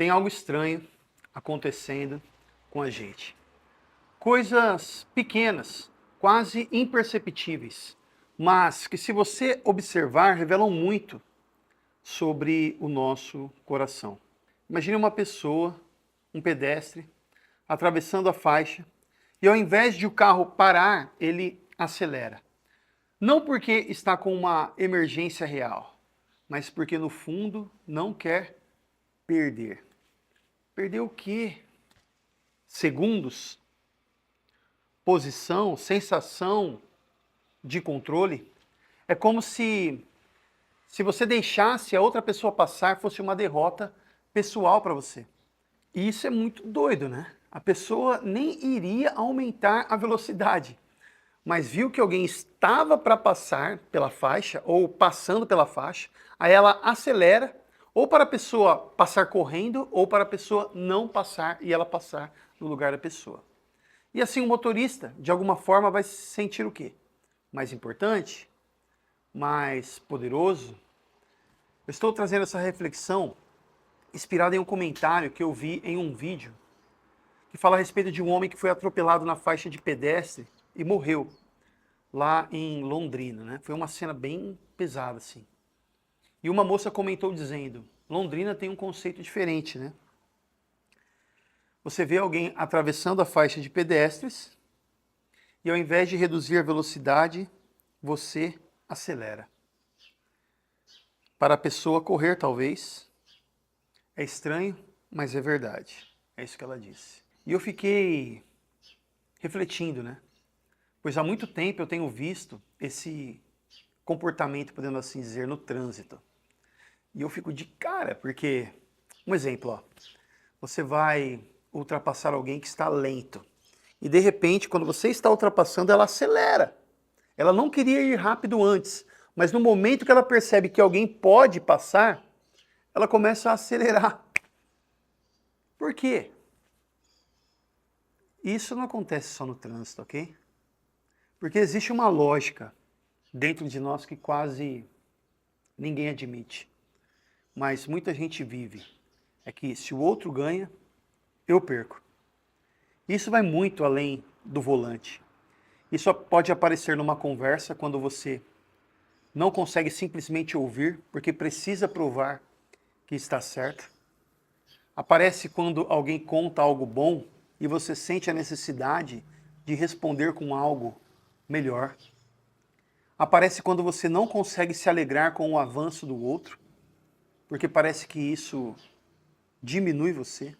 Tem algo estranho acontecendo com a gente. Coisas pequenas, quase imperceptíveis, mas que, se você observar, revelam muito sobre o nosso coração. Imagine uma pessoa, um pedestre, atravessando a faixa e, ao invés de o carro parar, ele acelera. Não porque está com uma emergência real, mas porque no fundo não quer perder. Perder o quê? Segundos? Posição? Sensação de controle? É como se você deixasse a outra pessoa passar, fosse uma derrota pessoal para você. E isso é muito doido, né? A pessoa nem iria aumentar a velocidade, mas viu que alguém estava para passar pela faixa, ou passando pela faixa, aí ela acelera, ou para a pessoa passar correndo, ou para a pessoa não passar e ela passar no lugar da pessoa. E assim o motorista, de alguma forma, vai se sentir o quê? Mais importante? Mais poderoso? Eu estou trazendo essa reflexão inspirada em um comentário que eu vi em um vídeo que fala a respeito de um homem que foi atropelado na faixa de pedestre e morreu lá em Londrina, né? Foi uma cena bem pesada, assim. E uma moça comentou dizendo: Londrina tem um conceito diferente, né? Você vê alguém atravessando a faixa de pedestres e, ao invés de reduzir a velocidade, você acelera. Para a pessoa correr, talvez, é estranho, mas é verdade. É isso que ela disse. E eu fiquei refletindo, né? Pois há muito tempo eu tenho visto esse comportamento, podemos assim dizer, no trânsito. E eu fico de cara, porque, um exemplo, ó, você vai ultrapassar alguém que está lento. E de repente, quando você está ultrapassando, ela acelera. Ela não queria ir rápido antes, mas no momento que ela percebe que alguém pode passar, ela começa a acelerar. Por quê? Isso não acontece só no trânsito, ok? Porque existe uma lógica dentro de nós que quase ninguém admite, mas muita gente vive. É que se o outro ganha, eu perco. Isso vai muito além do volante. Isso pode aparecer numa conversa quando você não consegue simplesmente ouvir porque precisa provar que está certo. Aparece quando alguém conta algo bom e você sente a necessidade de responder com algo melhor. Aparece quando você não consegue se alegrar com o avanço do outro, porque parece que isso diminui você.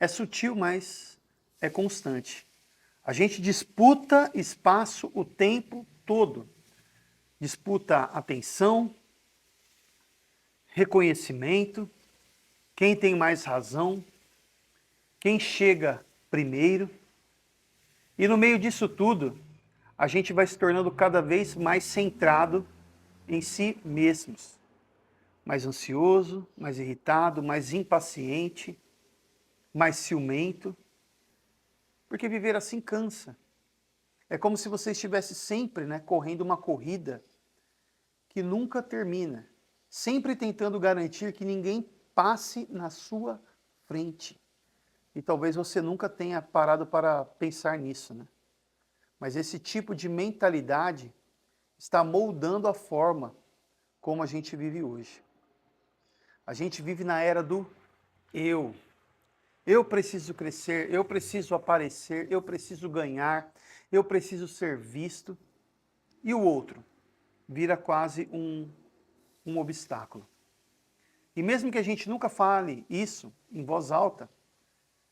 É sutil, mas é constante. A gente disputa espaço o tempo todo. Disputa atenção, reconhecimento, quem tem mais razão, quem chega primeiro. E no meio disso tudo, a gente vai se tornando cada vez mais centrado em si mesmos. Mais ansioso, mais irritado, mais impaciente, mais ciumento. Porque viver assim cansa. É como se você estivesse sempre, né, correndo uma corrida que nunca termina, sempre tentando garantir que ninguém passe na sua frente. E talvez você nunca tenha parado para pensar nisso, né? Mas esse tipo de mentalidade está moldando a forma como a gente vive hoje. A gente vive na era do eu. Eu preciso crescer, eu preciso aparecer, eu preciso ganhar, eu preciso ser visto. E o outro vira quase um obstáculo. E mesmo que a gente nunca fale isso em voz alta,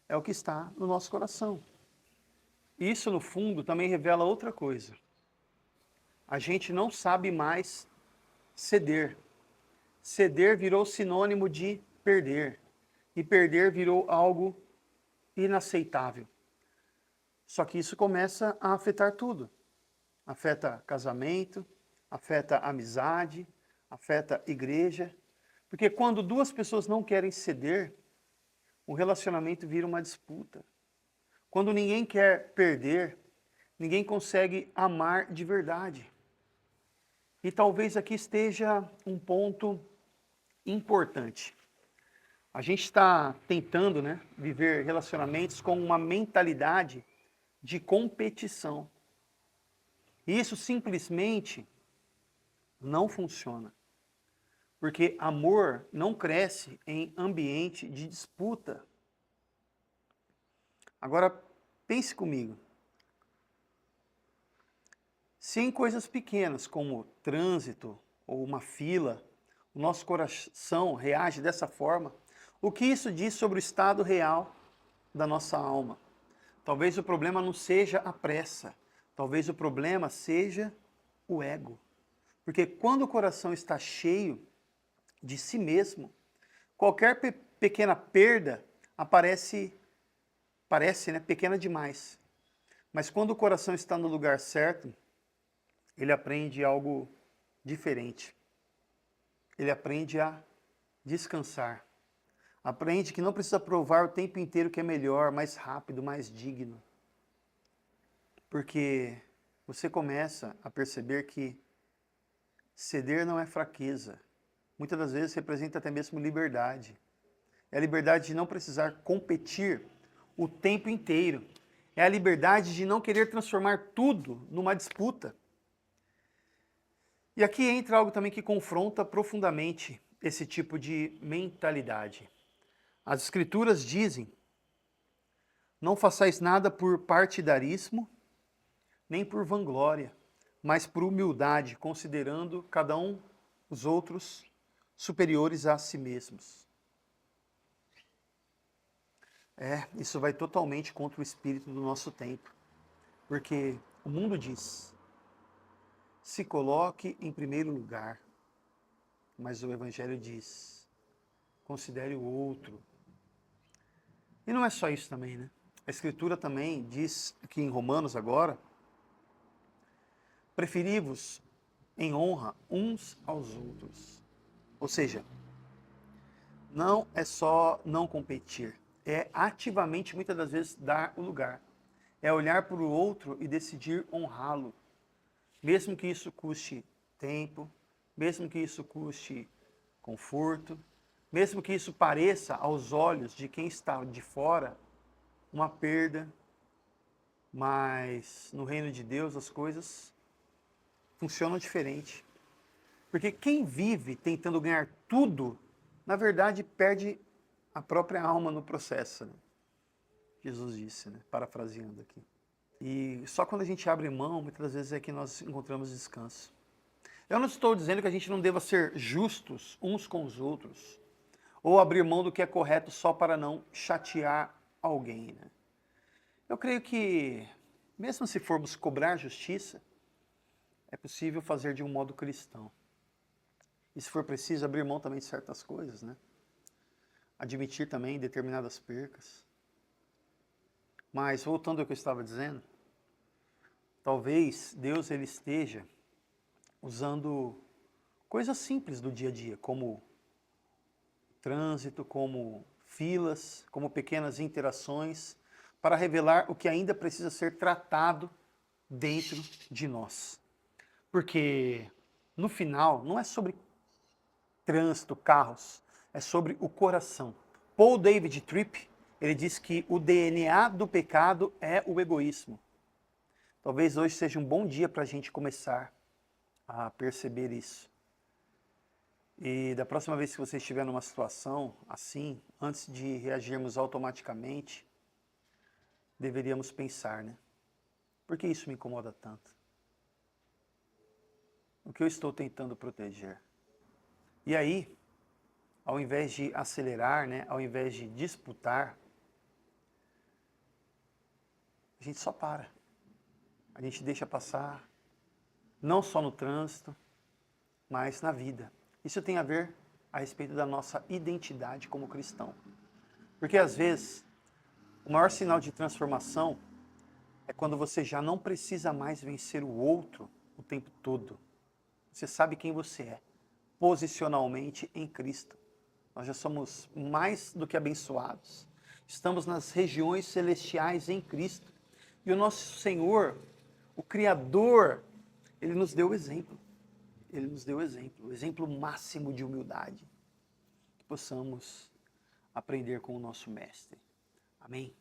é o que está no nosso coração. Isso, no fundo, também revela outra coisa. A gente não sabe mais ceder. Ceder virou sinônimo de perder. E perder virou algo inaceitável. Só que isso começa a afetar tudo. Afeta casamento, afeta amizade, afeta igreja. Porque quando duas pessoas não querem ceder, o relacionamento vira uma disputa. Quando ninguém quer perder, ninguém consegue amar de verdade. E talvez aqui esteja um ponto importante. A gente está tentando, né, viver relacionamentos com uma mentalidade de competição. E isso simplesmente não funciona. Porque amor não cresce em ambiente de disputa. Agora, pense comigo. Se em coisas pequenas, como trânsito ou uma fila, o nosso coração reage dessa forma, o que isso diz sobre o estado real da nossa alma? Talvez o problema não seja a pressa, talvez o problema seja o ego. Porque quando o coração está cheio de si mesmo, qualquer pequena perda parece, né, pequena demais. Mas quando o coração está no lugar certo, ele aprende algo diferente. Ele aprende a descansar. Aprende que não precisa provar o tempo inteiro que é melhor, mais rápido, mais digno. Porque você começa a perceber que ceder não é fraqueza. Muitas das vezes representa até mesmo liberdade. É a liberdade de não precisar competir o tempo inteiro. É a liberdade de não querer transformar tudo numa disputa. E aqui entra algo também que confronta profundamente esse tipo de mentalidade. As Escrituras dizem: não façais nada por partidarismo, nem por vanglória, mas por humildade, considerando cada um os outros superiores a si mesmos. Isso vai totalmente contra o espírito do nosso tempo. Porque o mundo diz: se coloque em primeiro lugar. Mas o Evangelho diz: considere o outro. E não é só isso também, né? A Escritura também diz aqui em Romanos agora: preferi-vos em honra uns aos outros. Ou seja, não é só não competir, é ativamente, muitas das vezes, dar o lugar. É olhar para o outro e decidir honrá-lo. Mesmo que isso custe tempo, mesmo que isso custe conforto, mesmo que isso pareça aos olhos de quem está de fora uma perda, mas no reino de Deus as coisas funcionam diferente. Porque quem vive tentando ganhar tudo, na verdade perde a própria alma no processo, né? Jesus disse, né? Parafraseando aqui. E só quando a gente abre mão, muitas vezes é que nós encontramos descanso. Eu não estou dizendo que a gente não deva ser justos uns com os outros, ou abrir mão do que é correto só para não chatear alguém, né? Eu creio que, mesmo se formos cobrar justiça, é possível fazer de um modo cristão. E se for preciso, abrir mão também de certas coisas, né? Admitir também determinadas percas. Mas, voltando ao que eu estava dizendo, talvez Deus ele esteja usando coisas simples do dia a dia, como trânsito, como filas, como pequenas interações, para revelar o que ainda precisa ser tratado dentro de nós. Porque, no final, não é sobre trânsito, carros, é sobre o coração. Paul David Tripp, ele diz que o DNA do pecado é o egoísmo. Talvez hoje seja um bom dia para a gente começar a perceber isso. E da próxima vez que você estiver numa situação assim, antes de reagirmos automaticamente, deveríamos pensar, né? Por que isso me incomoda tanto? O que eu estou tentando proteger? E aí, ao invés de acelerar, né, ao invés de disputar, a gente só para. A gente deixa passar, não só no trânsito, mas na vida. Isso tem a ver a respeito da nossa identidade como cristão. Porque às vezes, o maior sinal de transformação é quando você já não precisa mais vencer o outro o tempo todo. Você sabe quem você é, posicionalmente em Cristo. Nós já somos mais do que abençoados. Estamos nas regiões celestiais em Cristo. E o nosso Senhor, o Criador, Ele nos deu o exemplo. Ele nos deu o exemplo máximo de humildade. Que possamos aprender com o nosso Mestre. Amém?